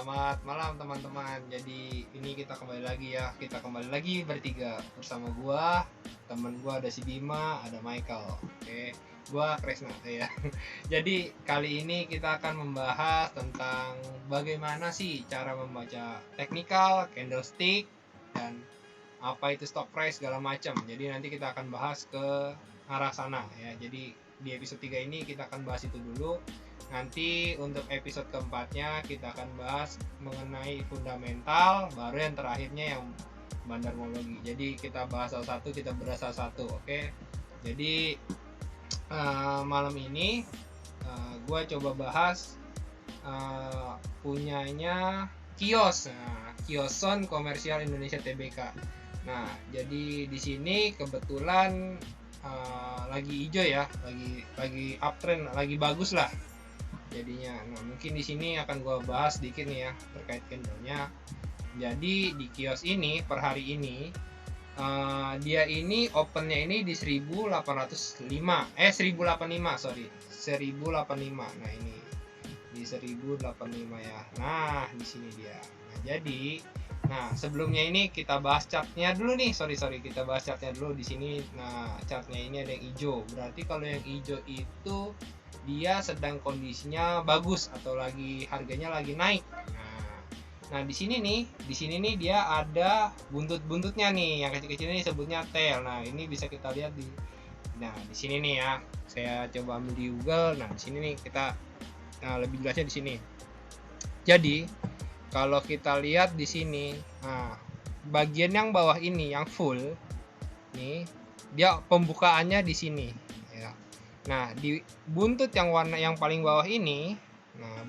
Selamat malam teman-teman. Jadi ini kita kembali lagi ya. Kita kembali lagi bertiga bersama gua, temen gua ada si Bima, ada Michael. Oke, gua Kresna ya. Jadi kali ini kita akan membahas tentang bagaimana sih cara membaca technical, candlestick, dan apa itu stock price segala macam. Jadi nanti kita akan bahas ke arah sana ya. Jadi di episode 3 ini kita akan bahas itu dulu. Nanti untuk episode keempatnya kita akan bahas mengenai fundamental, baru yang terakhirnya yang bandarmologi. Jadi kita bahas satu-satu, kita beras satu-satu, oke? Jadi malam ini gue coba bahas punyanya Kios, Kioson Komersial Indonesia Tbk. Nah, jadi di sini kebetulan lagi hijau ya, lagi uptrend, lagi bagus lah jadinya. Nah, mungkin di sini akan gue bahas sedikit nih ya terkait candlenya. Jadi di kios ini per hari ini dia ini opennya ini di 1805 1085 sorry 1085. Nah ini di 1085 ya. Nah di sini dia. Nah jadi sebelumnya ini kita bahas chartnya dulu nih. Sorry kita bahas chartnya dulu di sini. Nah chartnya ini ada yang hijau. Berarti kalau yang hijau itu dia sedang kondisinya bagus atau lagi harganya lagi naik. Nah di sini nih dia ada buntut-buntutnya nih, yang kecil-kecil ini sebutnya tail. Nah ini bisa kita lihat di sini nih ya. Saya coba ambil di Google. Nah di sini nih kita lebih jelasnya di sini. Jadi kalau kita lihat di sini, bagian yang bawah ini yang full nih dia pembukaannya di sini. Nah, di buntut yang warna yang paling bawah ini,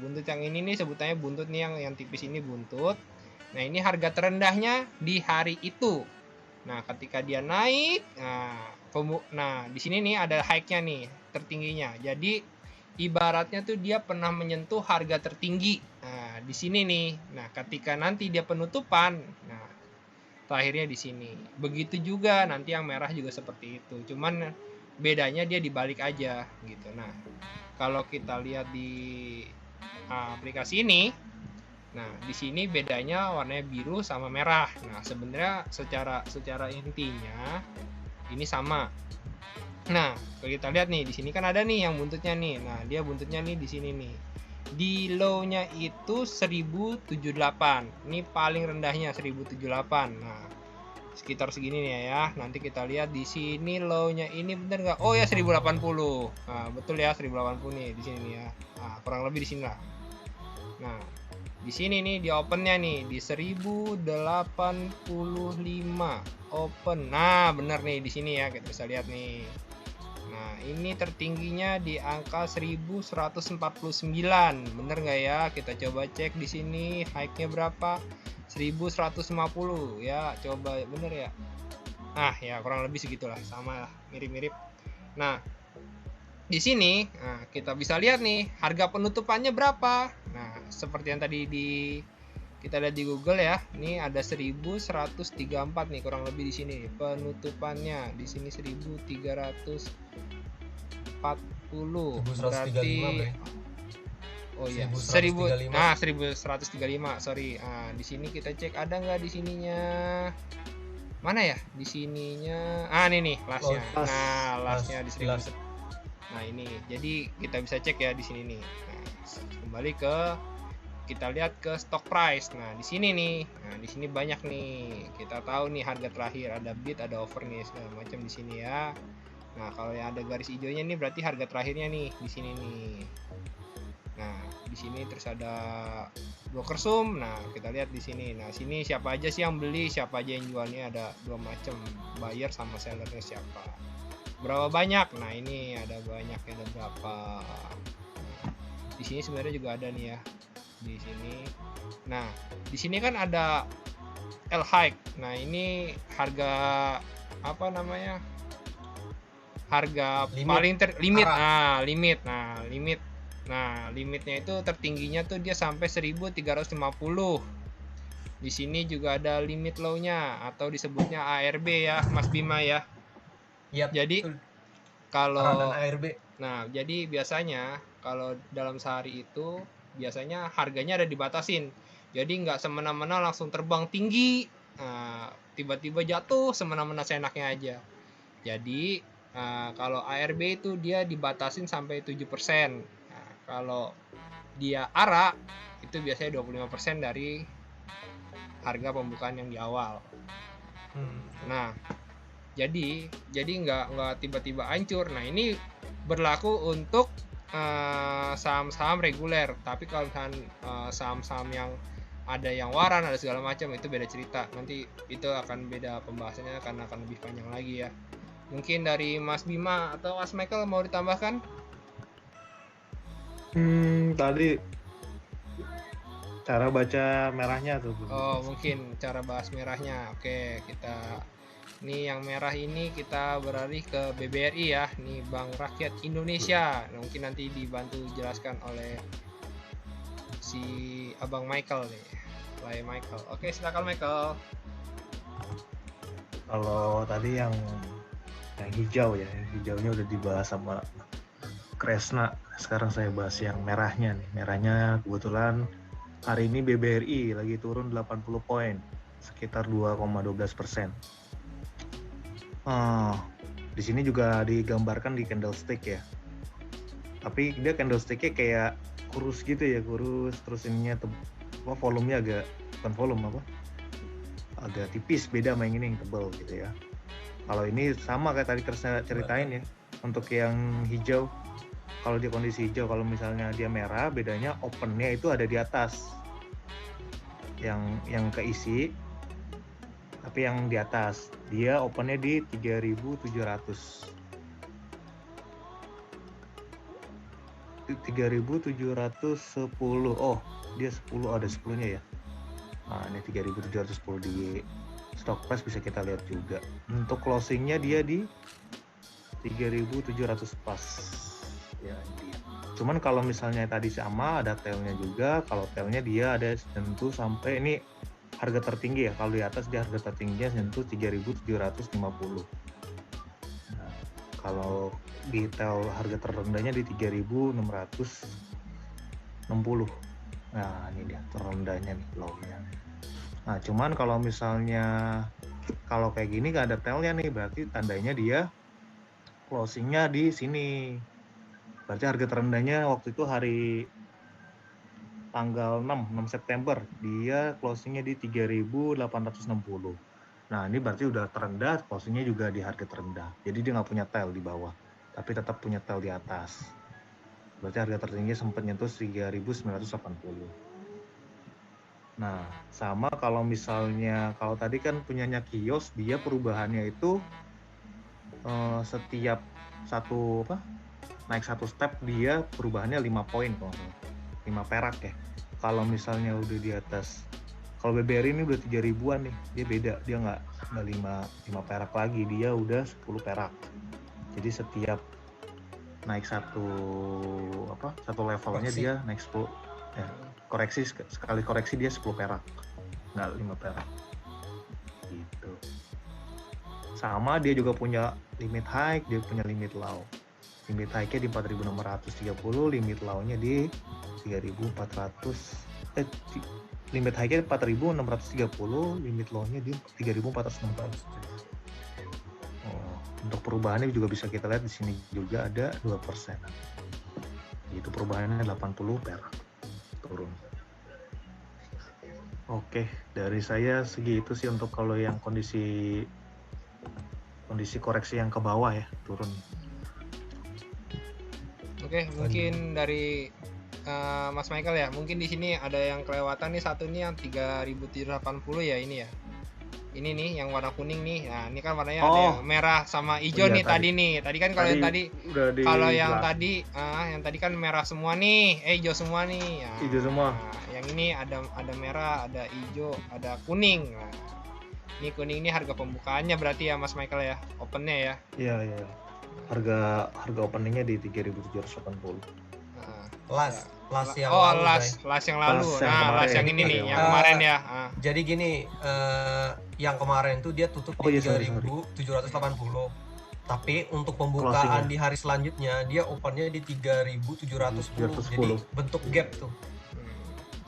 buntut yang ini nih sebutannya buntut nih yang tipis ini buntut. Nah, ini harga terendahnya di hari itu. Nah, ketika dia naik, di sini nih ada high-nya nih, tertingginya. Jadi ibaratnya tuh dia pernah menyentuh harga tertinggi. Nah, di sini nih. Nah, ketika nanti dia penutupan, terakhirnya di sini. Begitu juga nanti yang merah juga seperti itu. Cuman bedanya dia dibalik aja gitu. Nah, kalau kita lihat di aplikasi ini, di sini bedanya warnanya biru sama merah. Nah, sebenarnya secara intinya ini sama. Nah, kalau kita lihat nih di sini kan ada nih yang buntutnya nih. Nah, dia buntutnya nih di sini nih. Di low-nya itu 1078. Ini paling rendahnya 1078. Nah, sekitar segini nih ya. Nanti kita lihat di sini low-nya ini bener nggak? Oh ya 1080. Nah, betul ya 1080 nih di sini nih ya. Nah, kurang lebih di sini lah. Nah, di sini nih di opennya nih di 1085 open. Nah, bener nih di sini ya kita bisa lihat nih. Nah, ini tertingginya di angka 1149. Bener nggak ya? Kita coba cek di sini high-nya berapa? 1150 ya, coba bener ya. Nah ya kurang lebih segitulah, sama lah, mirip-mirip. Nah di sini kita bisa lihat nih harga penutupannya berapa. Nah seperti yang tadi kita lihat di Google ya, ini ada 1134 nih kurang lebih di sini penutupannya. Di sini 1340 berarti oh ya 1135 sorry. Di sini kita cek ada nggak di sininya, mana ya di sininya. Ini nih lastnya. Lastnya di 1000. Nah ini jadi kita bisa cek ya di sini nih. Kembali ke kita lihat ke stock price. Nah di sini nih, di sini banyak nih, kita tahu nih harga terakhir ada bid ada offer nih segala macam di sini ya. Nah kalau yang ada garis hijaunya nih berarti harga terakhirnya nih di sini nih. Nah, di sini terus ada broker sum. Nah, kita lihat di sini. Nah, sini siapa aja sih yang beli, siapa aja yang jualnya, ada dua macam, buyer sama sellernya siapa. Berapa banyak? Nah, ini ada banyak, ada berapa. Di sini sebenarnya juga ada nih ya. Di sini. Nah, di sini kan ada L high. Nah, ini harga apa namanya? Harga limit. Paling limit. Limit. Limit. Nah, limitnya itu tertingginya tuh dia sampai 1350. Di sini juga ada limit low-nya atau disebutnya ARB ya, Mas Bima ya. Yep, jadi betul. Kalau ARB. Nah, jadi biasanya kalau dalam sehari itu biasanya harganya ada dibatasin. Jadi nggak semena-mena langsung terbang tinggi, tiba-tiba jatuh semena-mena seenaknya aja. Jadi kalau ARB itu dia dibatasin sampai 7%. Nah, kalau dia ARA itu biasanya 25% dari harga pembukaan yang di awal. Nah, jadi nggak tiba-tiba hancur. Nah, ini berlaku untuk saham-saham reguler. Tapi kalau misalkan saham-saham yang ada yang waran, ada segala macam, itu beda cerita. Nanti itu akan beda pembahasannya karena akan lebih panjang lagi ya. Mungkin dari Mas Bima atau Mas Michael mau ditambahkan? Tadi cara baca merahnya tuh. Oh, mungkin cara bahas merahnya. Oke, ini yang merah ini kita beralih ke BBRI ya. Nih Bank Rakyat Indonesia. Nah, mungkin nanti dibantu jelaskan oleh si Abang Michael nih. Michael. Oke, silakan Michael. Kalau tadi yang hijau ya, yang hijaunya udah dibahas sama Kresna. Sekarang saya bahas yang merahnya nih. Merahnya kebetulan hari ini BBRI lagi turun 80 poin, sekitar 2,12%. Di sini juga digambarkan di candlestick ya. Tapi dia candlesticknya kayak kurus gitu ya, kurus. Terus ininya volumenya agak, bukan volume apa? Agak tipis, beda sama yang ini yang tebal gitu ya. Kalau ini sama kayak tadi Kresna ceritain ya. Untuk yang hijau, kalau di kondisi hijau, kalau misalnya dia merah, bedanya opennya itu ada di atas. Yang keisi, tapi yang di atas dia opennya di 3.700. 3.710. Oh, dia 10, ada 10-nya ya. Nah, ini 3.710 di stock price bisa kita lihat juga. Untuk closingnya dia di 3.700 pas. Ya, dia. Cuman kalau misalnya tadi sama ada tailnya juga, kalau tailnya dia ada sentuh sampai ini harga tertinggi ya, kalau di atas dia harga tertingginya sentuh 3.750. Nah, kalau di tail harga terendahnya di 3.660. Nah, ini dia terendahnya nih, low-nya. Nah, cuman kalau misalnya kalau kayak gini nggak ada tailnya nih, berarti tandanya dia closingnya di sini. Berarti harga terendahnya waktu itu hari tanggal 6 September, dia closingnya di 3.860. Nah, ini berarti udah terendah, closingnya juga di harga terendah. Jadi dia nggak punya tail di bawah, tapi tetap punya tail di atas. Berarti harga tertingginya sempat nyentuh 3.980. Nah, sama kalau misalnya, kalau tadi kan punyanya kios, dia perubahannya itu setiap naik satu step dia perubahannya 5 poin kalau 5 perak ya. Kalau misalnya udah di atas, kalau BBRI ini udah 3.000-an nih, dia beda, dia nggak 5 perak lagi, dia udah 10 perak. Jadi setiap naik satu levelnya koreksi. Dia naik 10 ya, koreksi sekali koreksi dia 10 perak, nggak 5 perak gitu. Sama dia juga punya limit high, dia punya limit low. Limit high-nya di 4.630, limit low-nya di 3.400. Limit high-nya 4.630, limit low-nya di 3.460. Untuk perubahannya juga bisa kita lihat di sini juga ada 2%. Itu perubahannya 80 perak turun. Oke, dari saya segitu sih untuk kalau yang kondisi koreksi yang ke bawah ya, turun. Oke, mungkin dari Mas Michael ya. Mungkin di sini ada yang kelewatan nih, satu nih yang 3.780 ya ini ya. Ini nih yang warna kuning nih. Nah, ini kan warnanya ada yang merah sama hijau nih tadi nih. Tadi kan kalau yang tadi kan merah semua nih, hijau semua nih. Nah, hijau semua. Yang ini ada merah, ada hijau, ada kuning. Nah, ini kuning ini harga pembukaannya berarti ya Mas Michael ya, opennya ya. Iya. Harga openingnya di 3.780. Las yang lalu. Las yang ini nih, yang kemarin ya. Jadi gini, yang kemarin tuh dia tutup di 3.780. Tapi untuk pembukaan di hari selanjutnya dia opennya di 3.710. Jadi bentuk gap tuh.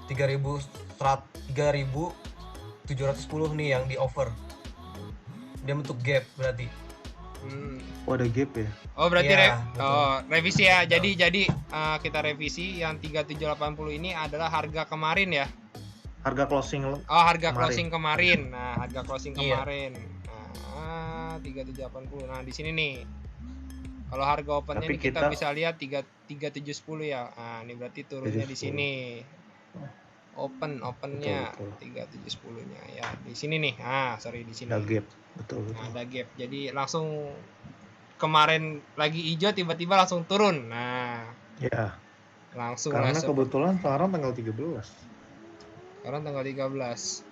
3.710 nih yang di over. Dia bentuk gap berarti. Oh, ada gap ya? Oh, berarti Iya, betul. revisi ya. Betul. Jadi kita revisi yang 3780 ini adalah harga kemarin ya. Harga closing Harga kemarin. closing kemarin. Nah, harga closing Iya. kemarin. Nah, 3780. Nah, di sini nih. Kalau harga opennya Tapi ini kita kita- bisa lihat 3710 ya. Nah, ini berarti turunnya di 3710. sini. Opennya Betul. 3710-nya ya. Di sini nih. Sorry di sini. Ada gap. Betul. Nah, ada gap. Jadi langsung kemarin lagi hijau tiba-tiba langsung turun. Nah, Ya, langsung karena lah kebetulan sekarang tanggal 13. sekarang tanggal 13.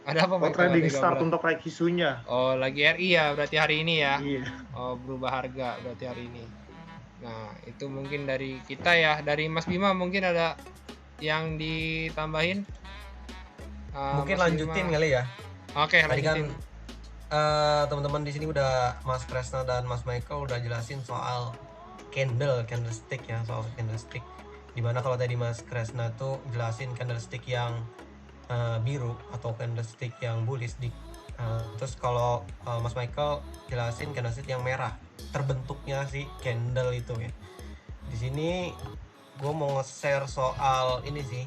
Ada apa Oh, Mike tanggal trading start 13? untuk Aikisunya. Oh, lagi RI ya berarti hari ini ya. Iya. Oh, berubah harga berarti hari ini. Nah, itu mungkin dari kita ya. Dari Mas Bima mungkin ada yang ditambahin? Mungkin Mas lanjutin Bima. kali ya. Oke, Tadi kan lanjutin. teman-teman di sini udah Mas Kresna dan Mas Michael udah jelasin soal candlestick ya, soal candlestick. Dimana kalau tadi Mas Kresna tuh jelasin candlestick yang biru atau candlestick yang bullish terus kalau Mas Michael jelasin candlestick yang merah, terbentuknya si candle itu ya. Di sini gue mau nge-share soal ini sih.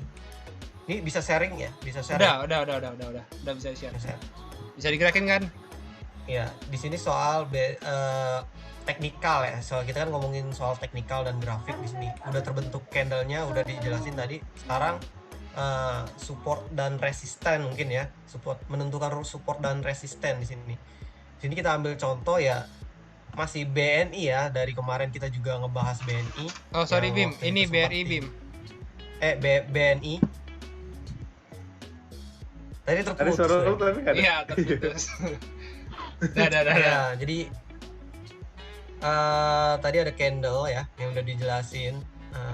Ini bisa sharing ya? Bisa share. Udah bisa share. Bisa digerakin kan? Ya, di sini soal teknikal ya. Soal kita kan ngomongin soal teknikal dan grafik di sini. Udah terbentuk candlenya, udah dijelasin tadi. Sekarang support dan resisten mungkin ya. Menentukan support dan resisten di sini. Di sini kita ambil contoh ya, masih BNI ya, dari kemarin kita juga ngebahas BNI. Oh, sorry Bim, ini BRI Bim. BNI. Tadi terputus. Iya, terputus. Dah. Ya, jadi tadi ada candle ya yang udah dijelasin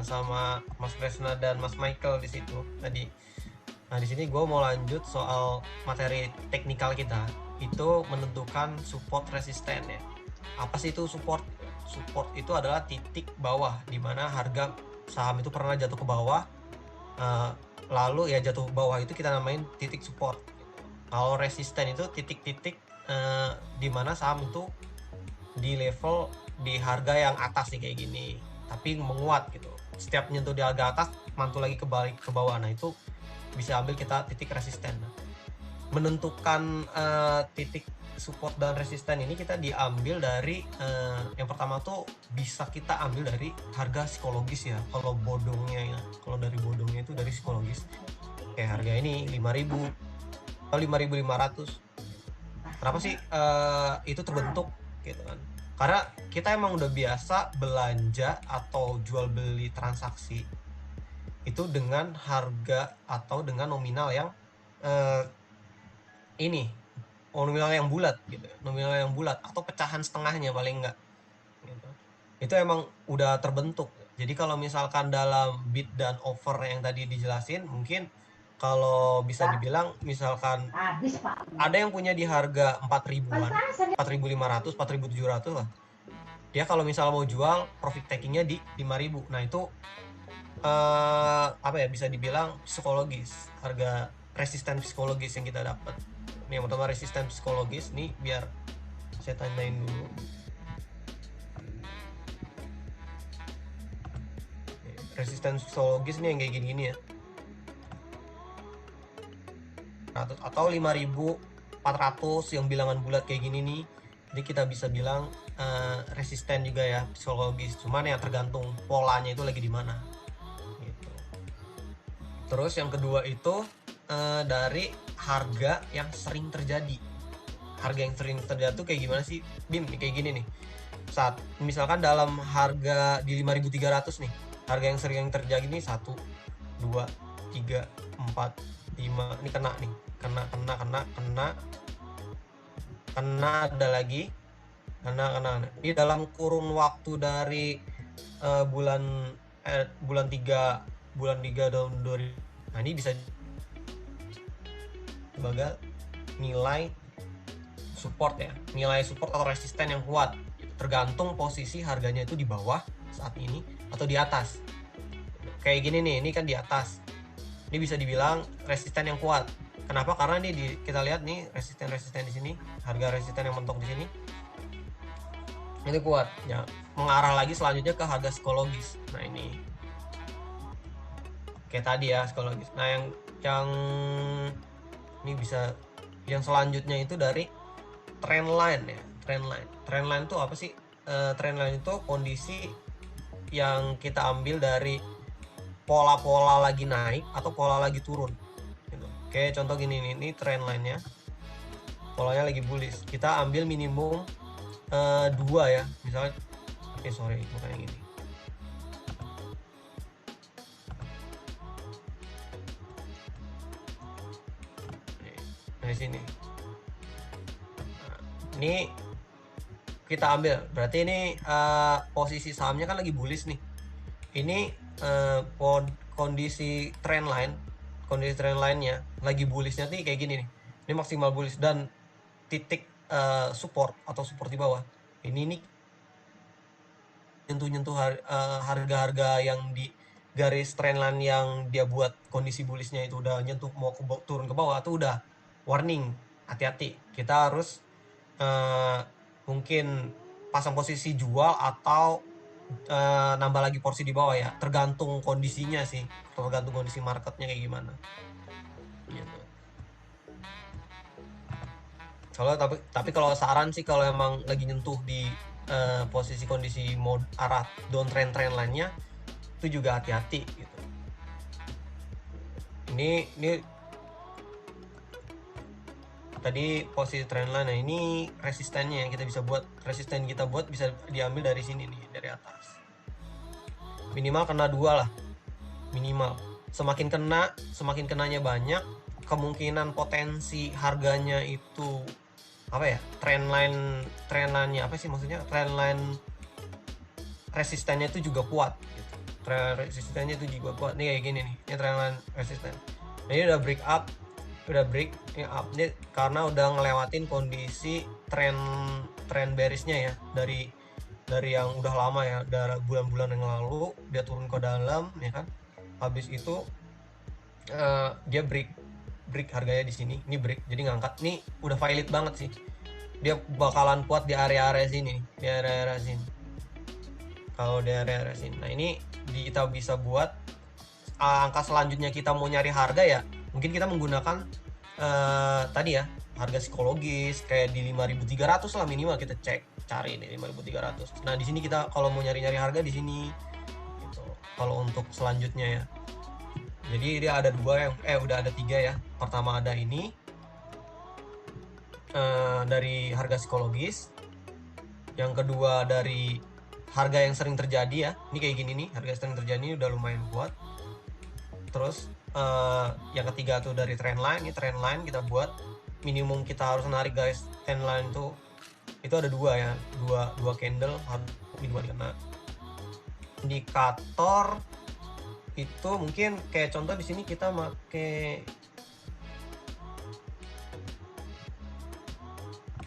sama Mas Kresna dan Mas Michael di situ tadi. Nah, di sini gue mau lanjut soal materi teknikal kita. Itu menentukan support resisten ya. Apa sih itu support? Support itu adalah titik bawah di mana harga saham itu pernah jatuh ke bawah. Lalu ya jatuh ke bawah itu kita namain titik support. Kalau resisten itu titik-titik di mana saham itu di level di harga yang atas nih kayak gini, tapi menguat gitu. Setiap nyentuh di harga atas mantul lagi kebalik ke bawah. Nah, itu bisa ambil kita titik resisten. Menentukan titik support dan resisten ini kita diambil dari yang pertama tuh bisa kita ambil dari harga psikologis ya. Kalau dari bodongnya itu dari psikologis. Kayak harga ini 5.000 atau 5.500. Kenapa sih itu terbentuk gitu kan? Karena kita emang udah biasa belanja atau jual beli transaksi itu dengan harga atau dengan nominal yang nominal yang bulat gitu, nominal yang bulat atau pecahan setengahnya paling enggak gitu. Itu emang udah terbentuk. Jadi kalau misalkan dalam bid dan offer yang tadi dijelasin, mungkin kalau bisa dibilang misalkan ada yang punya di harga 4.000-an, 4.500, 4.700 lah. Dia kalau misal mau jual, profit takingnya di 5.000. Nah, itu bisa dibilang psikologis, harga resisten psikologis yang kita dapat. Ini yang pertama resisten psikologis nih, biar saya tandain dulu. Resisten psikologis nih yang kayak gini-gini ya. Atau 5.400 yang bilangan bulat kayak gini nih. Jadi kita bisa bilang resisten juga ya, psikologis. Cuman ya tergantung polanya itu lagi di mana. Gitu. Terus yang kedua itu dari harga yang sering terjadi. Harga yang sering terjadi tuh kayak gimana sih, Bim? Kayak gini nih. Saat misalkan dalam harga di 5.300 nih, harga yang sering terjadi nih 1, 2, 3, 4, 5. Ini kena nih. Kena ada lagi. Kena. Ini dalam kurun waktu dari bulan 3 tahun 2000. Nah, ini bisa sebagai nilai support ya, nilai support atau resisten yang kuat, tergantung posisi harganya itu di bawah saat ini atau di atas. Kayak gini nih, ini kan di atas. ini bisa dibilang resisten yang kuat. Kenapa? Karena nih kita lihat nih resisten di sini, harga resisten yang mentok di sini ini kuat ya, mengarah lagi selanjutnya ke harga psikologis. Nah ini kayak tadi ya psikologis. Nah yang ini bisa, yang selanjutnya itu dari trendline ya. Trendline itu apa sih? Trendline itu kondisi yang kita ambil dari pola-pola lagi naik atau pola lagi turun gitu. Kayak contoh gini nih, ini trendline-nya polanya lagi bullish, kita ambil minimum 2 ya, misalnya sorry bukan yang ini. Dari sini. Nah, ini kita ambil, berarti ini posisi sahamnya kan lagi bullish nih. Ini kondisi trendline-nya lagi bullishnya nih kayak gini nih. Ini maksimal bullish dan titik support atau support di bawah. Ini nyentuh harga-harga yang di garis trendline yang dia buat kondisi bullishnya itu udah nyentuh mau turun ke bawah, tuh udah warning, hati-hati. Kita harus mungkin pasang posisi jual atau nambah lagi porsi di bawah ya, tergantung kondisinya sih, tergantung kondisi marketnya kayak gimana gitu. Tapi kalau saran sih, kalau emang lagi nyentuh di posisi kondisi mode arah downtrend lainnya, itu juga hati-hati gitu. Ini tadi posisi trendline. Nah ini resistennya yang kita bisa buat, resisten kita buat bisa diambil dari sini nih, dari atas. Minimal kena 2 lah, minimal. Semakin kenanya banyak, kemungkinan potensi harganya itu apa ya, trendline-nya apa sih maksudnya, trendline resistennya itu juga kuat gitu. Resistennya itu juga kuat nih, kayak gini nih, ini trendline resisten. Nah ini udah break ini up nih karena udah ngelewatin kondisi trend bearishnya ya, dari yang udah lama ya, dari bulan-bulan yang lalu dia turun ke dalam ya kan. Habis itu dia break harganya di sini, ini break, jadi ngangkat. Nih udah valid banget sih, dia bakalan kuat di area-area sini, di area-area sini. Kalau di area-area sini, nah ini kita bisa buat angka selanjutnya. Kita mau nyari harga ya, mungkin kita menggunakan tadi ya, harga psikologis kayak di 5.300 lah minimal, kita cari ini 5.300. Nah di sini kita kalau mau nyari harga di sini gitu. Kalau untuk selanjutnya ya, jadi dia ada 2 udah ada 3 ya. Pertama ada ini dari harga psikologis, yang kedua dari harga yang sering terjadi ya, ini kayak gini nih, harga sering terjadi ini udah lumayan kuat. Terus yang ketiga tuh dari trendline. Ini trendline kita buat minimum kita harus narik guys, trendline tuh itu ada 2 ya, dua candle harus minimal kena. Indikator itu mungkin kayak contoh di sini kita pakai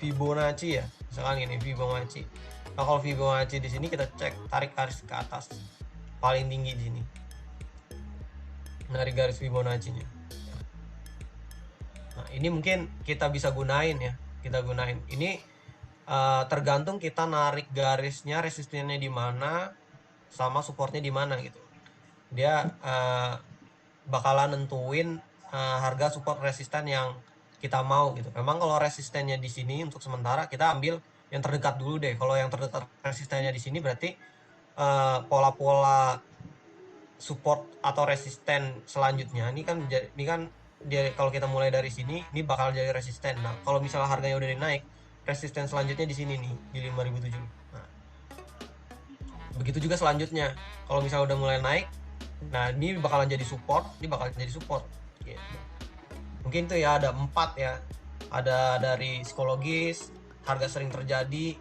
Fibonacci ya, misalkan ini Fibonacci. Nah kalau Fibonacci di sini kita cek, tarik garis ke atas paling tinggi di sini, dari garis Fibonacci-nya. Nah ini mungkin kita bisa gunain ya, ini tergantung kita narik garisnya, resistennya di mana sama supportnya di mana gitu. Dia bakalan nentuin harga support resisten yang kita mau gitu. Memang kalau resistennya di sini untuk sementara kita ambil yang terdekat dulu deh. Kalau yang terdekat resistennya di sini berarti pola-pola support atau resisten selanjutnya ini kan dia, kalau kita mulai dari sini ini bakal jadi resisten. Nah kalau misalnya harganya udah naik, resisten selanjutnya di sini nih di 5.007. Nah begitu juga selanjutnya, kalau misalnya udah mulai naik, nah ini bakalan jadi support, gitu. Mungkin tuh ya ada 4 ya, ada dari psikologis, harga sering terjadi,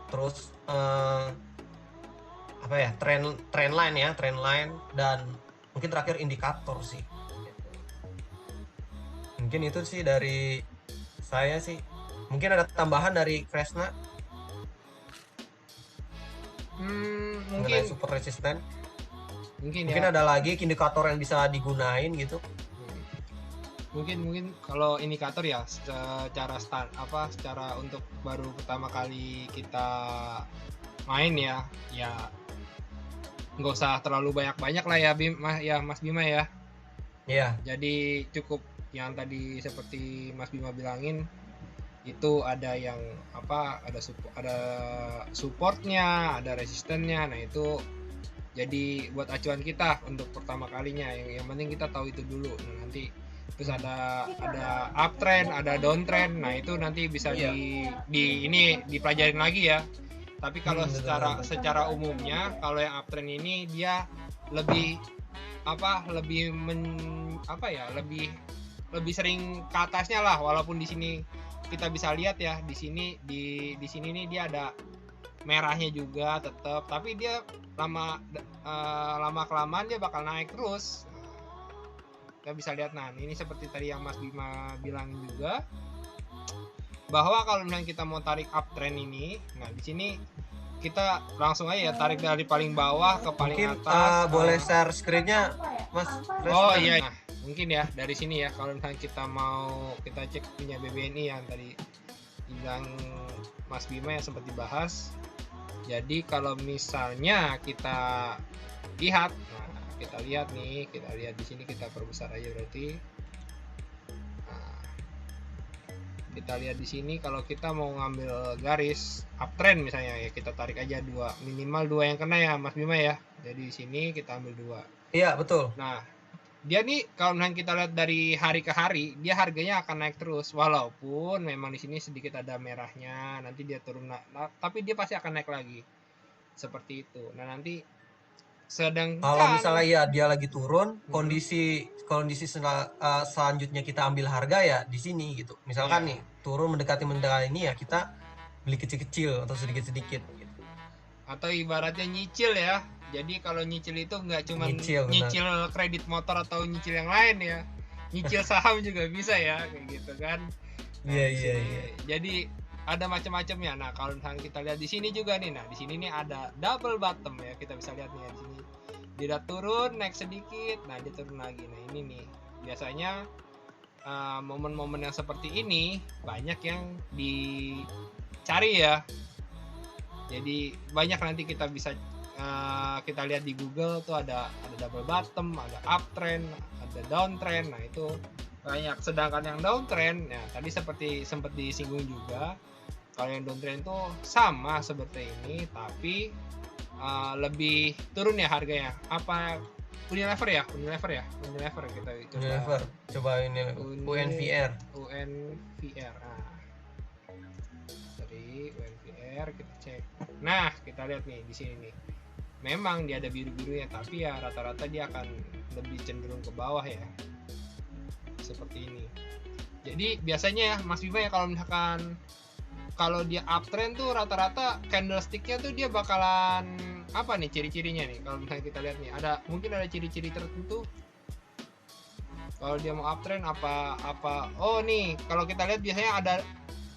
terus apa ya, trendline, dan mungkin terakhir indikator sih. Mungkin itu sih dari saya sih. Mungkin ada tambahan dari Kresna mungkin super resisten. mungkin Mungkin ya, ada lagi indikator yang bisa digunain gitu. mungkin kalau indikator ya secara untuk baru pertama kali kita main ya nggak usah terlalu banyak lah ya Mas Bima ya. Iya. Jadi cukup yang tadi seperti Mas Bima bilangin itu ada yang ada supportnya, ada resistennya. Nah itu jadi buat acuan kita untuk pertama kalinya. Yang penting kita tahu itu dulu. Nah, nanti terus ada uptrend, ada downtrend. Nah itu nanti bisa ini dipelajarin lagi ya. Tapi kalau secara umumnya kalau yang uptrend ini dia lebih lebih sering ke atasnya lah, walaupun di sini kita bisa lihat ya di sini nih dia ada merahnya juga tetap, tapi dia lama kelamaan dia bakal naik terus. Kita bisa lihat, nah ini seperti tadi yang Mas Bima bilang juga, bahwa kalau misalnya kita mau tarik uptrend ini, nah di sini kita langsung aja ya tarik dari paling bawah ke paling mungkin, atas. Boleh share screen-nya Mas Presna? Oh iya, nah, mungkin ya dari sini ya kalau misalnya kita cek punya BBNI yang tadi bilang Mas Bima yang sempat dibahas. Jadi kalau misalnya kita lihat, nah kita lihat di sini, kita perbesar aja berarti. Nah, kita lihat di sini kalau kita mau ngambil garis uptrend misalnya ya, kita tarik aja minimal 2 yang kena ya Mas Bima ya. Jadi di sini kita ambil 2. Iya, betul. Nah, dia nih kalau misalnya kita lihat dari hari ke hari, dia harganya akan naik terus, walaupun memang di sini sedikit ada merahnya, nanti dia turun, tapi dia pasti akan naik lagi seperti itu. Nah nanti sedangkan kalau misalnya ya dia lagi turun, kondisi selanjutnya kita ambil harga ya di sini gitu. Misalkan nih turun mendekati ini ya kita beli kecil-kecil atau sedikit-sedikit gitu. Atau ibaratnya nyicil ya. Jadi kalau nyicil itu nggak cuma nyicil kredit motor atau nyicil yang lain ya, nyicil saham juga bisa ya, kayak gitu kan. Iya. Jadi ada macam-macamnya. Nah kalau misalnya kita lihat di sini juga nih, nah di sini nih ada double bottom ya, kita bisa lihat nih ya, di sini dia turun, naik sedikit, nah dia turun lagi. Nah ini nih biasanya momen-momen yang seperti ini banyak yang dicari ya. Jadi banyak nanti kita bisa kita lihat di Google tuh ada double bottom, ada uptrend, ada downtrend. Nah itu banyak. Sedangkan yang downtrend, ya tadi seperti sempat disinggung juga, kalau yang downtrend itu sama seperti ini, tapi lebih turun ya harganya. Apa Unilever kita coba ini UNVR. Nah, dari UNVR kita cek. Nah kita lihat nih di sini nih, memang dia ada biru-birunya, tapi ya rata-rata dia akan lebih cenderung ke bawah ya, seperti ini. Jadi biasanya ya Mas Bima ya, kalau misalkan kalau dia uptrend tuh rata-rata candlesticknya tuh dia bakalan apa nih ciri-cirinya nih, kalau misalnya kita lihat nih, mungkin ada ciri-ciri tertentu kalau dia mau uptrend apa. Oh nih kalau kita lihat biasanya ada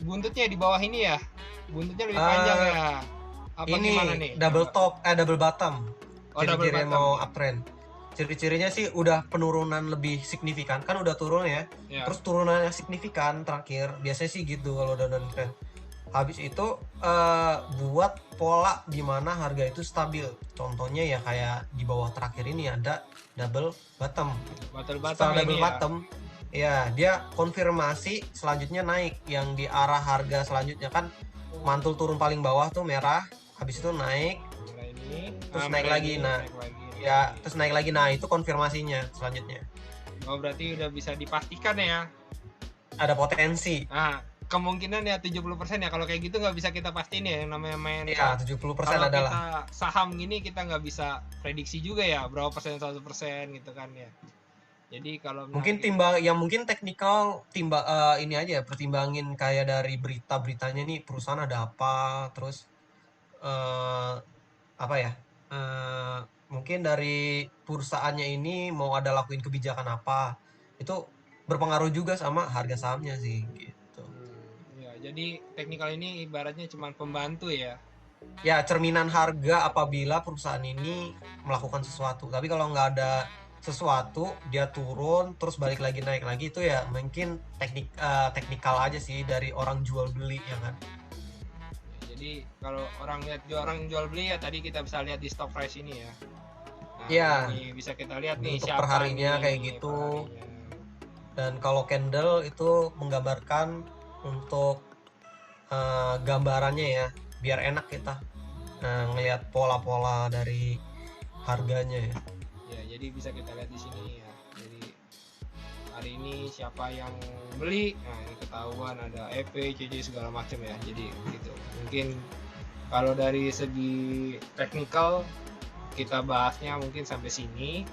buntutnya di bawah ini ya, buntutnya lebih panjang ya. Apa ini gimana nih? Double bottom. Ciri-ciri mau uptrend. Ciri-cirinya sih udah penurunan lebih signifikan, kan udah turun ya. Terus turunannya signifikan terakhir. Biasanya sih gitu kalau udah downtrend. Habis itu buat pola di mana harga itu stabil. Contohnya ya kayak di bawah terakhir ini ada double bottom. Setelah double bottom ya dia konfirmasi selanjutnya naik, yang di arah harga selanjutnya kan mantul turun paling bawah tuh merah, habis itu naik terus naik lagi. Terus naik lagi, nah itu konfirmasinya selanjutnya. Oh berarti udah bisa dipastikan ya, ada potensi. Nah kemungkinan ya 70% ya, kalau kayak gitu nggak bisa kita pastiin ya, yang namanya main ya 70% kalau adalah kita saham gini kita nggak bisa prediksi juga ya berapa persen 100% gitu kan ya. Jadi kalau mungkin mungkin teknikal ini aja ya, pertimbangin kayak dari beritanya nih, perusahaan ada apa, terus mungkin dari perusahaannya ini mau ada lakuin kebijakan apa, itu berpengaruh juga sama harga sahamnya sih gitu. Ya jadi teknikal ini ibaratnya cuma pembantu ya. Ya cerminan harga apabila perusahaan ini melakukan sesuatu, tapi kalau nggak ada sesuatu dia turun terus balik lagi naik lagi, itu ya mungkin teknikal aja sih dari orang jual beli ya kan. Jadi kalau orang jual beli ya tadi kita bisa lihat di stock price ini ya. Nah, Iya. ini bisa kita lihat nih Untuk siapa perharinya nih kayak gitu. perharinya. Dan kalau candle itu menggambarkan untuk gambarannya ya, biar enak kita ngelihat pola-pola dari harganya ya. Ya, jadi bisa kita lihat di sini ya. Jadi hari ini siapa yang beli, nah ini ketahuan ada EP, CC segala macam ya. Jadi gitu. Mungkin kalau dari segi teknikal kita bahasnya mungkin sampai sini.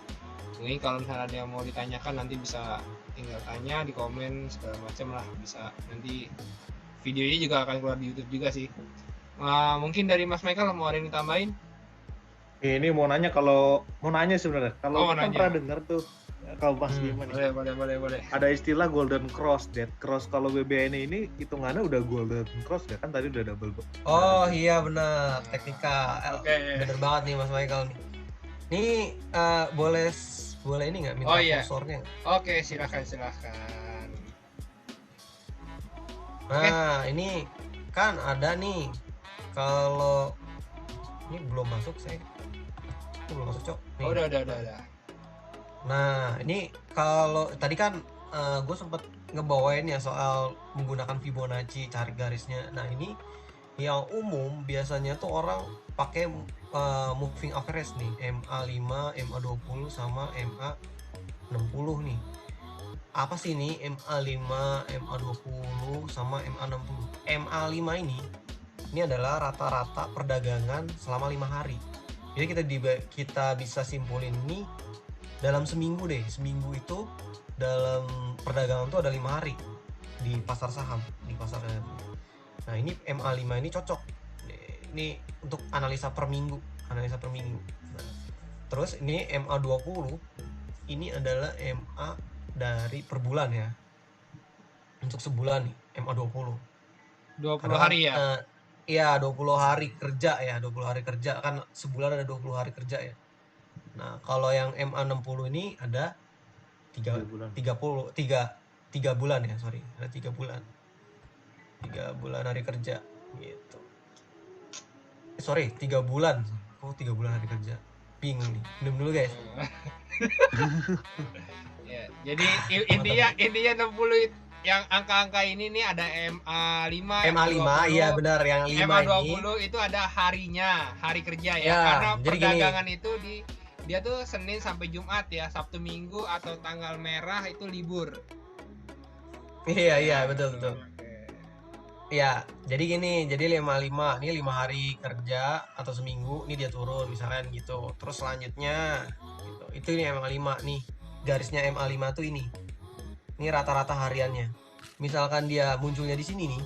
Mungkin kalau misalnya ada yang mau ditanyakan nanti bisa tinggal tanya di komen segala macam lah, bisa nanti videonya juga akan keluar di YouTube juga sih. Mungkin dari Mas Michael mau ada yang ditambahin? Ini mau nanya sebenarnya. Kalau Oh, kan nanya. pernah dengar tuh kalau Mas Bima nih. Boleh. Ada istilah golden cross, dead cross. Kalau BBN ini hitungannya udah golden cross ya kan tadi udah double. Oh iya benar, teknikal. Oke. Bener banget nih Mas Michael nih. Ini boleh ini nggak minta Oh, iya. kursornya? Oke, silakan. Nah, ini kan ada nih, kalau ini belum masuk saya. Ini belum masuk, Cok. Nih. Oh, udah. Nah, ini kalau tadi kan gue sempet ngebawain ya soal menggunakan Fibonacci cari garisnya. Nah, ini yang umum biasanya tuh orang pakai moving average nih, MA5, MA20 sama MA60 nih. Apa sih ini MA5, MA20 sama MA60? MA5 ini adalah rata-rata perdagangan selama 5 hari. Jadi kita bisa simpulin ini dalam seminggu deh. Seminggu itu dalam perdagangan tuh ada 5 hari di pasar saham, di pasar. Nah, ini MA5 ini cocok. Ini untuk analisa per minggu. Nah, terus ini MA20 ini adalah MA dari per bulan ya. Untuk sebulan nih MA20. 20 hari ya? Iya, 20 hari kerja ya, 20 hari kerja kan sebulan ada 20 hari kerja ya. Nah, kalau yang MA60 ini ada 3 bulan ya, sorry. Ada 3 bulan. 3 bulan hari kerja gitu. Sorry, 3 bulan. Kok 3 bulan hari kerja? Bingung nih. Minum dulu, guys. Ya, jadi intinya 60 yang angka-angka ini nih ada MA5, MA5 iya benar, yang 5 MA20 ini itu ada harinya, hari kerja ya. Ya, Karena jadi perdagangan itu dia tuh Senin sampai Jumat ya, Sabtu Minggu atau tanggal merah itu libur. Iya, betul. Ya, jadi gini, jadi 55 ini 5 hari kerja atau seminggu, ini dia turun misalkan gitu. Terus selanjutnya gitu. Itu ini MA5 nih. Garisnya MA5 tuh ini. Ini rata-rata hariannya. Misalkan dia munculnya di sini nih.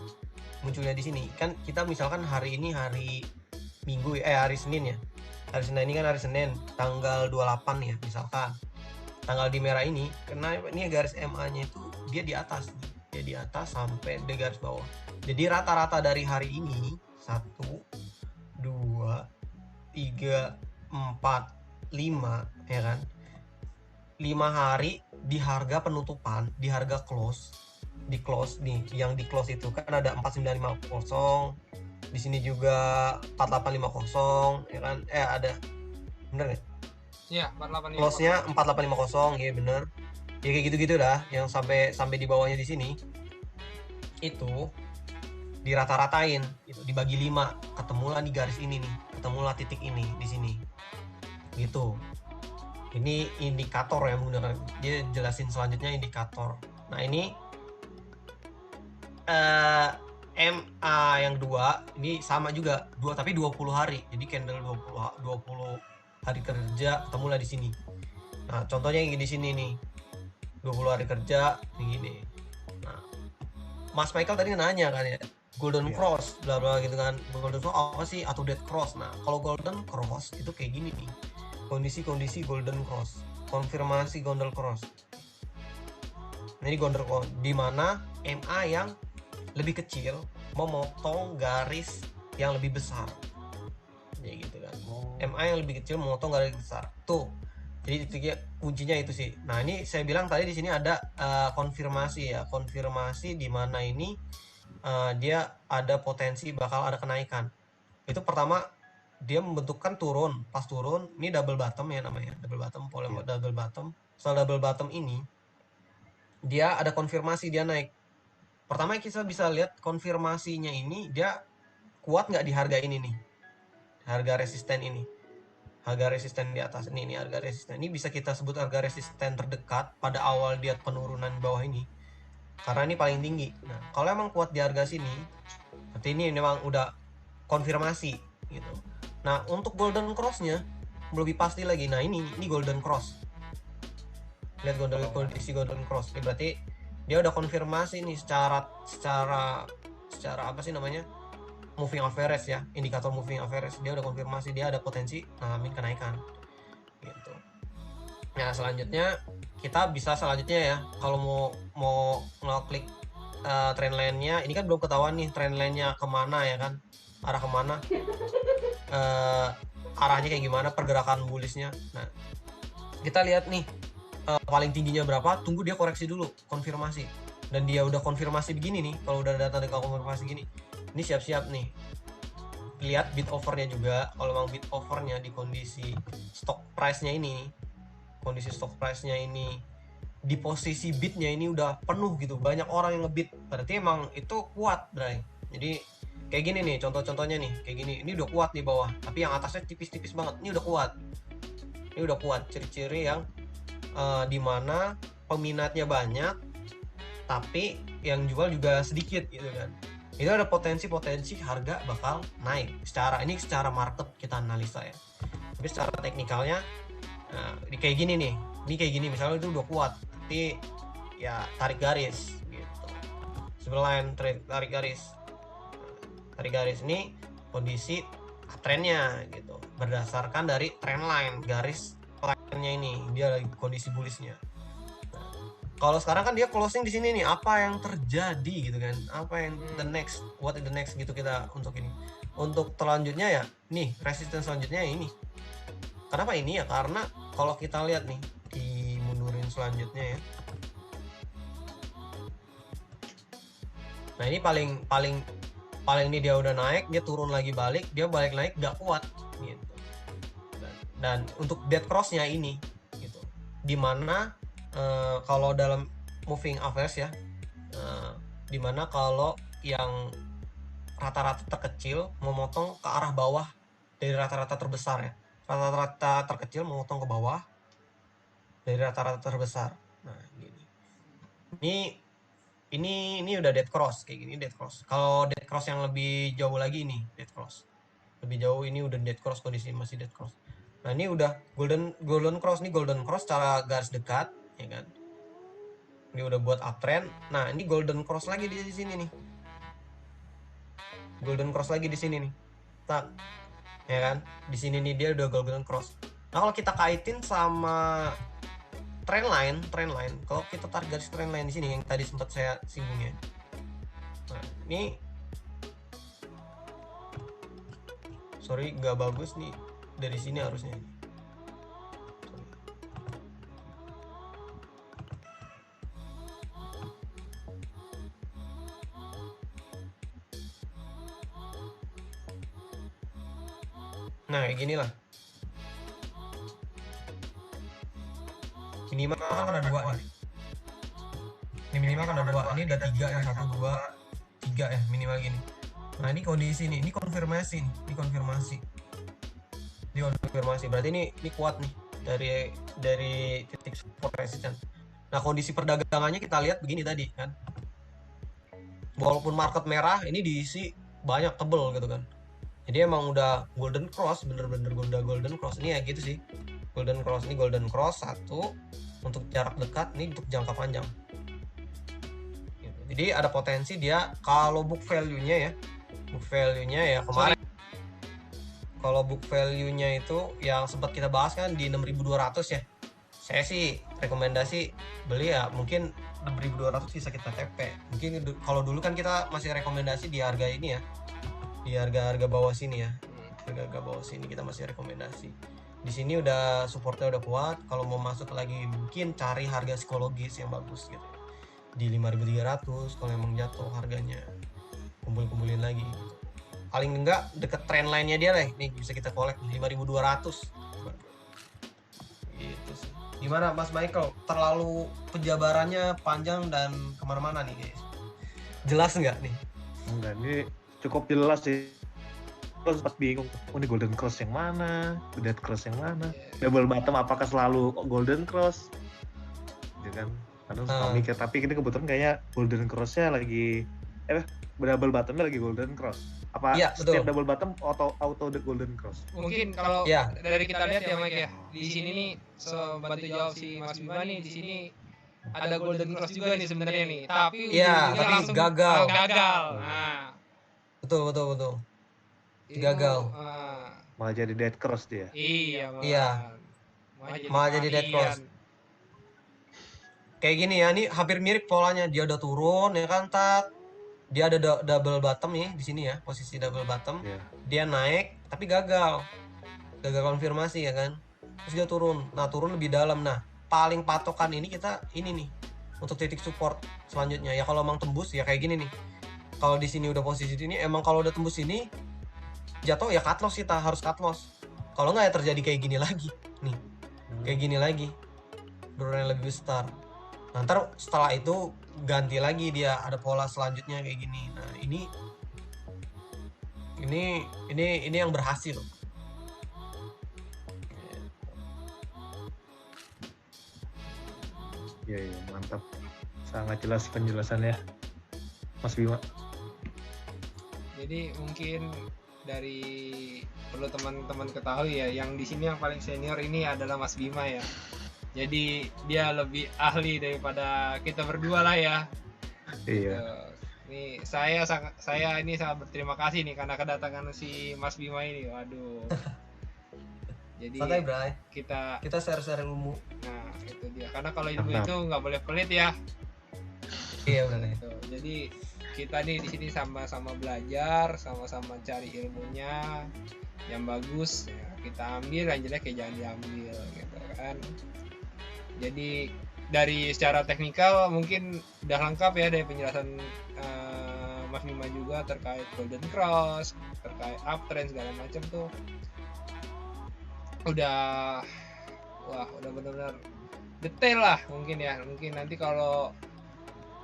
Munculnya di sini. Kan kita misalkan hari ini hari Minggu hari Senin ya. Hari Senin ini kan hari Senin, tanggal 28 ya misalkan. Tanggal di merah ini, karena ini garis MA-nya itu dia di atas nih. Dia di atas sampai di garis bawah. Jadi rata-rata dari hari ini 1, 2, 3, 4, 5 ya kan. 5 hari di harga penutupan, di harga close, di close nih, yang di close itu kan ada 4950, di sini juga 4850 ya kan, ada bener nggak? Iya, 4850. Close-nya 4850, iya bener. Ya kayak gitu-gitu dah, yang sampai di bawahnya di sini itu dirata-ratain, itu dibagi 5, ketemulah di garis ini nih, ketemulah titik ini di sini, gitu. Ini indikator ya, menggunakan dia jelasin selanjutnya indikator. Nah ini MA yang 2 ini sama juga 2 tapi 20 hari. Jadi candle 20 hari kerja ketemulah di sini. Nah, contohnya yang di sini nih. 20 hari kerja begini. Nah, Mas Michael tadi nanya kan ya, golden cross bla bla gitu kan. Golden cross apa sih atau dead cross? Nah, kalau golden cross itu kayak gini nih. Kondisi golden cross, konfirmasi golden cross. Nah, ini golden cross di mana MA yang lebih kecil memotong garis yang lebih besar. Ya gitu kan. MA yang lebih kecil memotong garis besar. Tuh. Jadi kuncinya itu sih. Nah ini saya bilang tadi di sini ada konfirmasi ya, konfirmasi di mana ini dia ada potensi bakal ada kenaikan. Itu pertama dia membentukkan turun, pas turun ini double bottom ya namanya, double bottom, pola double bottom. Setelah double bottom ini dia ada konfirmasi dia naik. Pertama kita bisa lihat konfirmasinya ini dia kuat nggak di harga ini nih, harga resisten ini. Harga resisten di atas ini harga resisten ini bisa kita sebut harga resisten terdekat pada awal dia penurunan bawah ini karena ini paling tinggi. Nah kalau emang kuat di harga sini berarti ini memang udah konfirmasi gitu. Nah untuk golden crossnya lebih pasti lagi. Nah ini golden cross, lihat kondisi golden cross ini berarti dia udah konfirmasi nih secara apa sih namanya, moving average ya, indikator moving average dia udah konfirmasi dia ada potensi ngalamin kenaikan gitu. Nah selanjutnya kita bisa ya kalau mau ngeklik trendline-nya ini kan belum ketahuan nih trendline-nya kemana ya kan, arah kemana, arahnya kayak gimana pergerakan bullish-nya. Nah kita lihat nih paling tingginya berapa, tunggu dia koreksi dulu konfirmasi, dan dia udah konfirmasi begini nih, kalau udah data dekat konfirmasi gini ini siap-siap nih lihat bid overnya juga. Kalau memang bid overnya di kondisi stock price-nya ini, kondisi stock price-nya ini di posisi bidnya ini udah penuh gitu, banyak orang yang ngebid, berarti emang itu kuat, Bray. Jadi kayak gini nih contoh-contohnya nih, kayak gini, ini udah kuat di bawah, tapi yang atasnya tipis-tipis banget, ini udah kuat, ciri-ciri yang dimana peminatnya banyak tapi yang jual juga sedikit gitu kan. Itu ada potensi harga bakal naik secara market kita analisa ya. Tapi secara teknikalnya kayak gini nih, ini kayak gini misalnya itu udah kuat, tapi ya tarik garis gitu, sebelah tarik garis ini kondisi trennya gitu, berdasarkan dari trend line garis line-nya ini dia lagi kondisi bullishnya. Kalau sekarang kan dia closing di sini nih, apa yang terjadi gitu kan, apa yang what is the next gitu kita untuk ini. Untuk selanjutnya ya nih resistance selanjutnya ini. Kenapa ini ya, karena kalau kita lihat nih di mundurin selanjutnya ya, nah ini paling ini dia udah naik, dia turun lagi balik, dia balik naik gak kuat gitu. Dan untuk dead cross-nya ini gitu, dimana kalau dalam moving average ya, dimana kalau yang rata-rata terkecil memotong ke arah bawah dari rata-rata terbesar ya, rata-rata terkecil memotong ke bawah dari rata-rata terbesar. Nah ini udah dead cross kayak gini, dead cross. Kalau dead cross yang lebih jauh lagi nih, dead cross lebih jauh ini udah dead cross, kondisi masih dead cross. Nah ini udah golden cross nih, golden cross secara garis dekat ya kan, ini udah buat uptrend. Nah ini golden cross lagi di sini nih, golden cross lagi di sini nih, tak ya kan, di sini nih dia udah golden cross. Nah kalau kita kaitin sama trend line, kalau kita tarik garis trend line di sini yang tadi sempat saya singgung ya, nah ini sorry nggak bagus nih dari sini harusnya. Nah kayak gini lah, minimal kan ada dua nih, ini minimal kan ada dua, ini ada tiga ya, 1, 2, 3 ya minimal gini. Nah ini kondisi nih, ini konfirmasi nih, ini konfirmasi berarti ini kuat nih dari titik support resistance. Nah kondisi perdagangannya kita lihat begini tadi kan, walaupun market merah ini diisi banyak tebel gitu kan, jadi emang udah golden cross, bener-bener golden cross ini ya gitu sih. Golden cross ini golden cross satu untuk jarak dekat, ini untuk jangka panjang gitu. Jadi ada potensi dia kalau book value-nya ya kemarin, kalau book value-nya itu yang sempat kita bahas kan di 6.200 ya, saya sih rekomendasi beli ya mungkin 6.200 bisa kita TP. Mungkin kalau dulu kan kita masih rekomendasi di harga ini ya, di harga bawah sini ya, harga bawah sini kita masih rekomendasi. Di sini udah supportnya udah kuat. Kalau mau masuk lagi mungkin cari harga psikologis yang bagus gitu. Di 5.300 kalau emang jatuh harganya, kumpulin lagi gitu. Paling enggak deket trendline-nya dia lah. Nih bisa kita collect 5.200. Gitu sih. Gimana Mas Michael? Terlalu penjabarannya panjang dan kemana-mana nih guys. Jelas nggak nih? Enggak, ini cukup jelas sih. Terus pas bingung, ini golden cross yang mana, dead cross yang mana, double bottom apakah selalu golden cross, ya kan? Kadang suka mikir, tapi ini kebetulan kayaknya golden crossnya lagi, double bottomnya lagi golden cross. Apa Iya, setiap betul. double bottom auto the golden cross? Mungkin kalau Ya. dari kita lihat ya Mike ya, di sini nih bantu jawab si Mas Bima nih, di sini ada golden cross juga nih sebenarnya nih, tapi Iya, ujung-ujungnya tapi langsung gagal. gagal. Nah, Betul. itu, Gagal. Malah jadi dead cross dia. Iya, Iya. Malah jadi dead cross. Kayak gini ya, ini hampir mirip polanya. Dia udah turun ya kan, dia ada double bottom nih di sini ya, posisi double bottom. Yeah. Dia naik tapi gagal konfirmasi ya kan. Terus dia turun. Nah, turun lebih dalam. Nah, paling patokan ini nih untuk titik support selanjutnya. Ya kalau emang tembus ya kayak gini nih. Kalau di sini udah posisi ini, emang kalau udah tembus ini jatuh ya cut loss, kita harus cut loss. Kalau nggak ya terjadi kayak gini lagi nih, kayak gini lagi, turun yang lebih besar. Nah, ntar setelah itu ganti lagi dia ada pola selanjutnya kayak gini. Nah, ini yang berhasil. Iya, mantap, sangat jelas penjelasannya Mas Bima. Jadi mungkin perlu teman-teman ketahui ya, yang di sini yang paling senior ini adalah Mas Bima ya. Jadi dia lebih ahli daripada kita berdua lah ya. Iya. Nih saya ini sangat berterima kasih nih karena kedatangan si Mas Bima ini. Waduh. Jadi santai Bray, kita share ilmu. Nah itu dia, karena kalau ilmu itu nggak boleh pelit ya. Iya benar. Gitu. Jadi kita nih di sini sama-sama belajar, sama-sama cari ilmunya yang bagus ya, kita ambil, yang jelek ya jangan diambil gitu kan. Jadi dari secara teknikal mungkin udah lengkap ya dari penjelasan Mas Bima juga terkait golden cross, terkait uptrend segala macam tuh udah benar-benar detail lah mungkin ya. Mungkin nanti kalau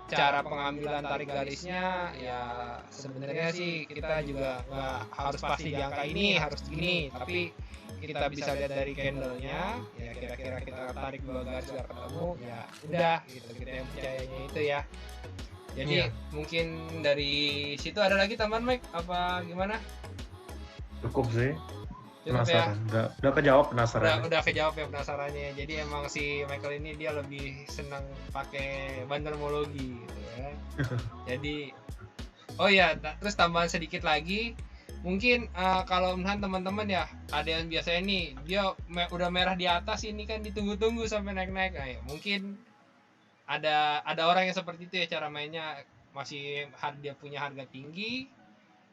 cara pengambilan tarik garisnya ya sebenarnya sih kita juga nggak harus pasti di angka ini harus gini, tapi kita bisa lihat dari candlenya ya, kira-kira kita tarik 2 garis nggak ketemu ya udah gitu, kita yang percayanya itu ya. Jadi mungkin dari situ ada lagi tambahan Mike apa gimana? Cukup sih. Cukup penasaran ya? udah kejawab penasaran. Udah kejawab ya penasarannya. Jadi emang si Michael ini dia lebih senang pakai bantermologi gitu ya. Jadi terus tambahan sedikit lagi, mungkin kalau misalnya teman-teman ya ada yang biasanya nih dia udah merah di atas, ini kan ditunggu-tunggu sampai naik-naik. Nah, ya, mungkin ada orang yang seperti itu ya cara mainnya, masih dia punya harga tinggi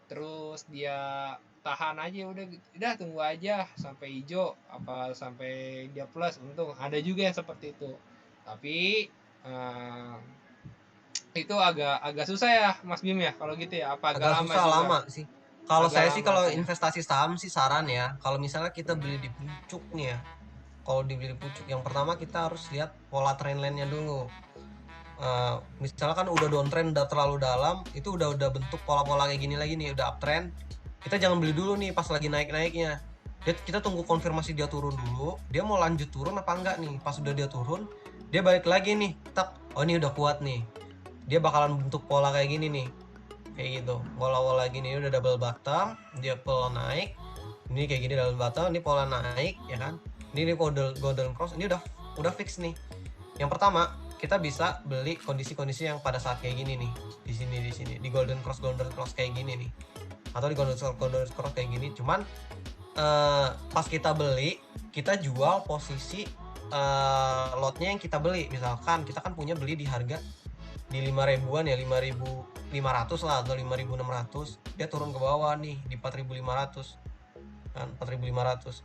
terus dia tahan aja, udah tunggu aja sampai hijau apa sampai dia plus, untung. Ada juga yang seperti itu, tapi itu agak susah ya Mas Bim ya kalau gitu ya, apa agak lama sih. Kalau saya sih kalau ya. investasi saham sih saran ya, kalau misalnya kita beli di pucuk nih ya, kalau dibeli pucuk yang pertama kita harus lihat pola trendline-nya dulu. Misalnya kan udah downtrend, udah terlalu dalam, itu udah bentuk pola-pola kayak gini lagi nih, udah uptrend, kita jangan beli dulu nih pas lagi naik-naiknya. Kita tunggu konfirmasi dia turun dulu, dia mau lanjut turun apa enggak nih. Pas udah dia turun, dia balik lagi nih, ini udah kuat nih, dia bakalan bentuk pola kayak gini nih, kayak gitu, pola-pola gini. Udah double bottom, dia pola naik, ini kayak gini double bottom, ini pola naik ya kan, ini golden cross, ini udah fix nih. Yang pertama kita bisa beli kondisi-kondisi yang pada saat kayak gini nih, di sini di golden cross kayak gini nih, atau di golden cross kayak gini. Cuman pas kita beli, kita jual posisi lotnya yang kita beli. Misalkan kita kan punya beli di harga di 5.000-an ya, 5.500 lah atau 5.600, dia turun ke bawah nih di 4.500 kan, 4.500.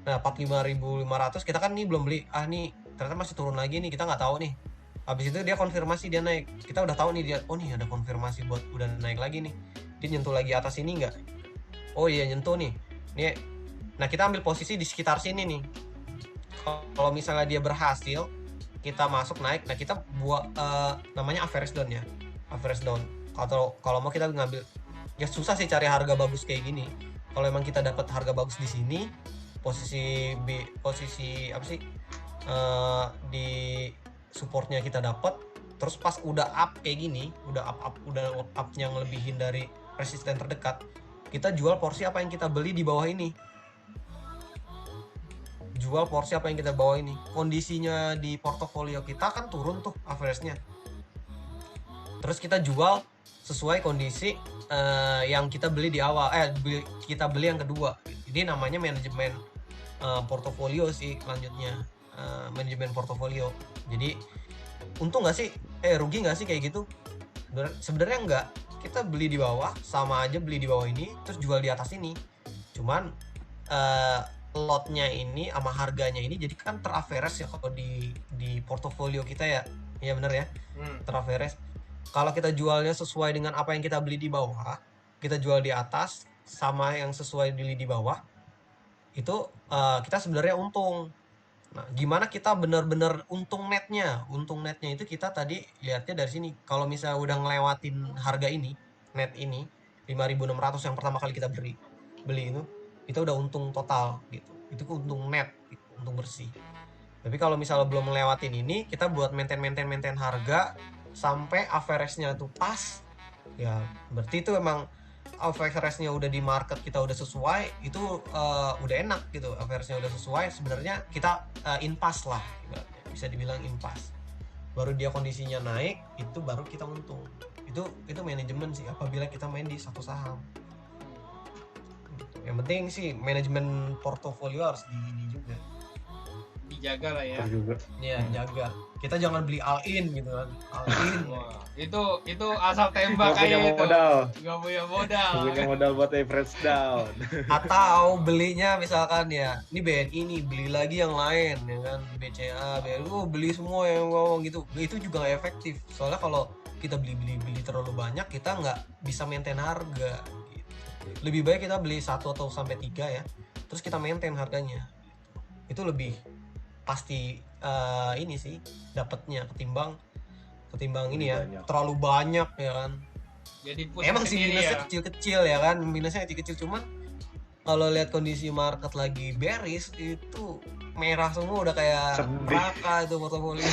Nah 45.500 kita kan nih belum beli, nih ternyata masih turun lagi nih, kita nggak tahu nih. Habis itu dia konfirmasi, dia naik, kita udah tahu nih dia, oh nih ada konfirmasi buat udah naik lagi nih, dia nyentuh lagi atas ini nggak, oh iya nyentuh nih. Nah kita ambil posisi di sekitar sini nih. Kalau misalnya dia berhasil, kita masuk naik, nah kita buat namanya average down ya, average down. Kalau mau kita ngambil, ya susah sih cari harga bagus kayak gini. Kalau emang kita dapat harga bagus di sini, posisi apa sih, di supportnya kita dapat, terus pas udah up kayak gini, udah up yang lebihin dari resisten terdekat, kita jual porsi apa yang kita beli di bawah ini. Jual porsi apa yang kita bawa ini. Kondisinya di portofolio kita kan turun tuh average-nya. Terus kita jual sesuai kondisi yang kita beli di awal, kita beli yang kedua. Ini namanya manajemen portofolio sih lanjutnya, manajemen portofolio. Jadi untung nggak sih, rugi nggak sih kayak gitu? Sebenarnya nggak. Kita beli di bawah, sama aja beli di bawah ini, terus jual di atas ini. Cuman lotnya ini sama harganya ini jadi kan teraverage ya kalau di portofolio kita ya. Iya bener ya, teraverage. Kalau kita jualnya sesuai dengan apa yang kita beli di bawah, kita jual di atas sama yang sesuai beli di bawah, itu kita sebenarnya untung. Nah, gimana kita benar-benar untung netnya? Untung netnya itu kita tadi lihatnya dari sini. Kalau misalnya udah ngelewatin harga ini, net ini 5.600 yang pertama kali kita beli itu, kita udah untung total gitu. Itu untung net, gitu, untung bersih. Tapi kalau misalnya belum melewatin ini, kita buat maintain harga sampai average-nya tuh pas, ya berarti itu emang average-nya udah di market kita udah sesuai, itu udah enak gitu, average-nya udah sesuai, sebenarnya kita impasse lah, bisa dibilang impasse. Baru dia kondisinya naik, itu baru kita untung. Itu manajemen sih apabila kita main di satu saham. Yang penting sih manajemen portofolio harus juga dijaga lah ya. Iya, jaga. Kita jangan beli all in gitu kan. All in. Wah, itu asal tembak aja itu. Gak punya modal. Gak punya modal buat average down. Atau belinya misalkan ya, ini BNI nih, beli lagi yang lain ya kan, BCA, BLU, beli semua yang ngomong gitu. Itu juga gak efektif. Soalnya kalau kita beli terlalu banyak, kita nggak bisa maintain harga. Lebih baik kita beli 1 atau sampai 3 ya, terus kita maintain harganya. Itu lebih pasti ini sih dapatnya ketimbang ini ya banyak. Terlalu banyak ya kan. Jadi emang sih minusnya kecil-kecil ya kan, minusnya kecil-kecil, cuman kalau lihat kondisi market lagi bearish itu merah semua, udah kayak neraka itu portofolio.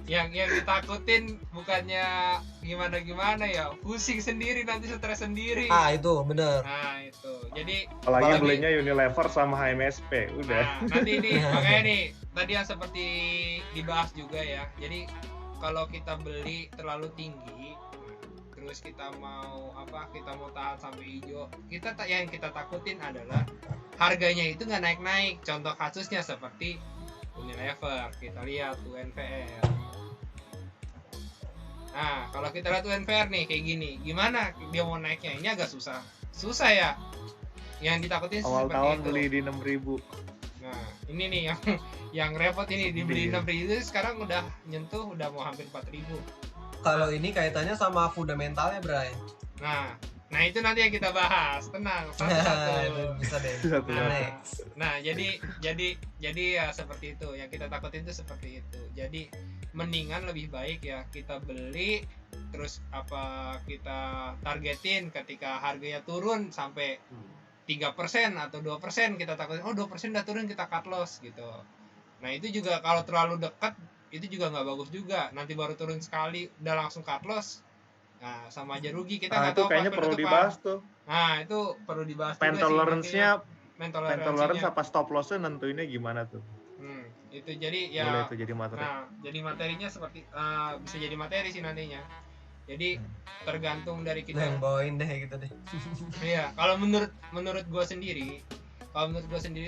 yang ditakutin bukannya gimana ya, pusing sendiri, nanti stres sendiri. Itu bener. Nah itu jadi apalagi belinya Unilever sama HMSP udah. Nanti nih makanya nih tadi yang seperti dibahas juga ya, jadi kalau kita beli terlalu tinggi, terus kita mau tahan sampai hijau, yang kita takutin adalah harganya itu nggak naik-naik. Contoh kasusnya seperti Unilever, kita lihat UNVR. Nah kalau kita lihat UNVR nih kayak gini, gimana dia mau naiknya? Ini agak susah ya. Yang ditakutin awal seperti tahun itu. beli di 6.000. Nah ini nih yang repot ini, dibeli 6.000 sekarang udah nyentuh udah mau hampir 4.000. Kalau ini kaitannya sama fundamentalnya, Bray. Nah itu nanti yang kita bahas, tenang, satu-satu. Bisa deh. Nah jadi ya seperti itu, yang kita takutin itu seperti itu. Jadi mendingan lebih baik ya kita beli, terus kita targetin ketika harganya turun sampai 3% atau 2%, kita takutin 2% udah turun, kita cut loss gitu. Nah itu juga kalau terlalu dekat itu juga nggak bagus juga, nanti baru turun sekali udah langsung cut loss, nah sama aja rugi. Kita nggak tahu kayaknya perlu dibahas tuh. Nah itu perlu dibahas juga sih. Tolerance apa stop lossnya nentuinnya gimana tuh? Itu jadi ya. Boleh itu jadi materi. Nah jadi materinya seperti bisa jadi materi sih nantinya. Jadi tergantung dari kita. Yang bawain deh gitu deh. Iya, kalau menurut gue sendiri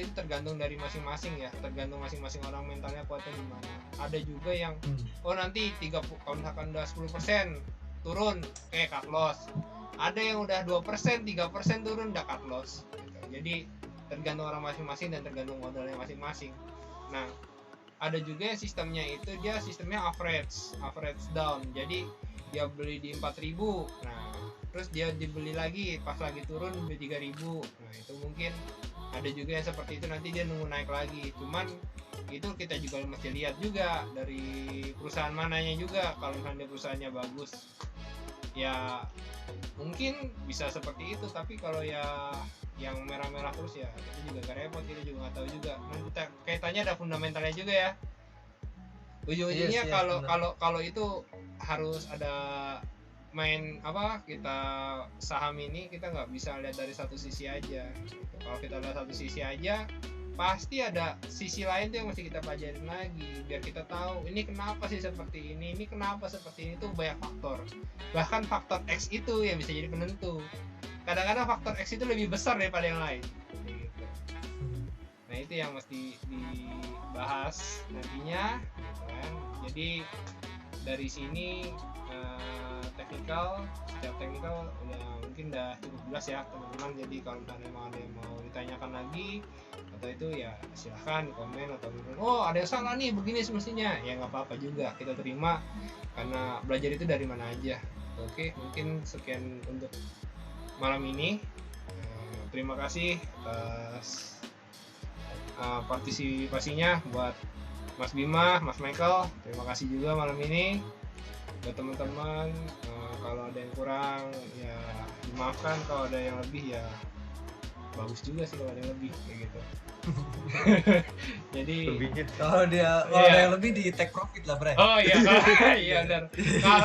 itu tergantung dari masing-masing ya, tergantung masing-masing orang mentalnya kuatnya gimana. Ada juga yang nanti 30, kalau misalkan udah 10% turun kayak cut loss. Ada yang udah 2%, 3% turun udah cut loss gitu. Jadi tergantung orang masing-masing dan tergantung modalnya masing-masing. Nah, ada juga yang sistemnya itu dia sistemnya average down. Jadi dia beli di 4.000, nah terus dia dibeli lagi pas lagi turun beli 3.000. Nah itu mungkin ada juga yang seperti itu, nanti dia nunggu naik lagi. Cuman itu kita juga mesti lihat juga dari perusahaan mananya juga. Kalau misalnya perusahaannya bagus ya mungkin bisa seperti itu, tapi kalau ya yang merah-merah terus ya itu juga gak repot, kita juga nggak tahu juga. Nanti kaitannya ada fundamentalnya juga ya. Ujung-ujungnya kalau itu harus ada main apa, kita saham ini kita nggak bisa lihat dari satu sisi aja gitu. Kalau kita lihat satu sisi aja pasti ada sisi lain tuh yang mesti kita pelajarin lagi biar kita tahu ini kenapa sih seperti ini kenapa seperti ini. Tuh banyak faktor, bahkan faktor X itu yang bisa jadi penentu. Kadang-kadang faktor X itu lebih besar daripada yang lain gitu. Nah itu yang mesti dibahas nantinya gitu kan. Jadi dari sini setiap teknikal mungkin udah cukup jelas ya teman-teman. Jadi kalau misalnya ada yang mau ditanyakan lagi atau itu ya silahkan komen atau ada yang salah nih begini semestinya, ya nggak apa-apa juga, kita terima karena belajar itu dari mana aja. Oke, mungkin sekian untuk malam ini. Terima kasih atas partisipasinya buat Mas Bima, Mas Michael. Terima kasih juga malam ini buat teman-teman. Kalau ada yang kurang ya dimaafkan, kalau ada yang lebih ya bagus juga sih kalau ada yang lebih kayak gitu. Jadi kalau ada yang lebih di take profit lah, Bre. Oh iya, iya benar.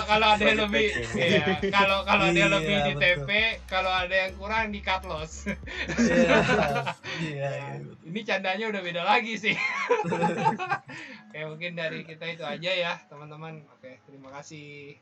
Kalau ada yang lebih, ya kalau ada yang lebih di TP, kalau ada yang kurang di cut loss. Iya. Ini candanya udah beda lagi sih. Oke, mungkin dari kita itu aja ya, teman-teman. Oke, terima kasih.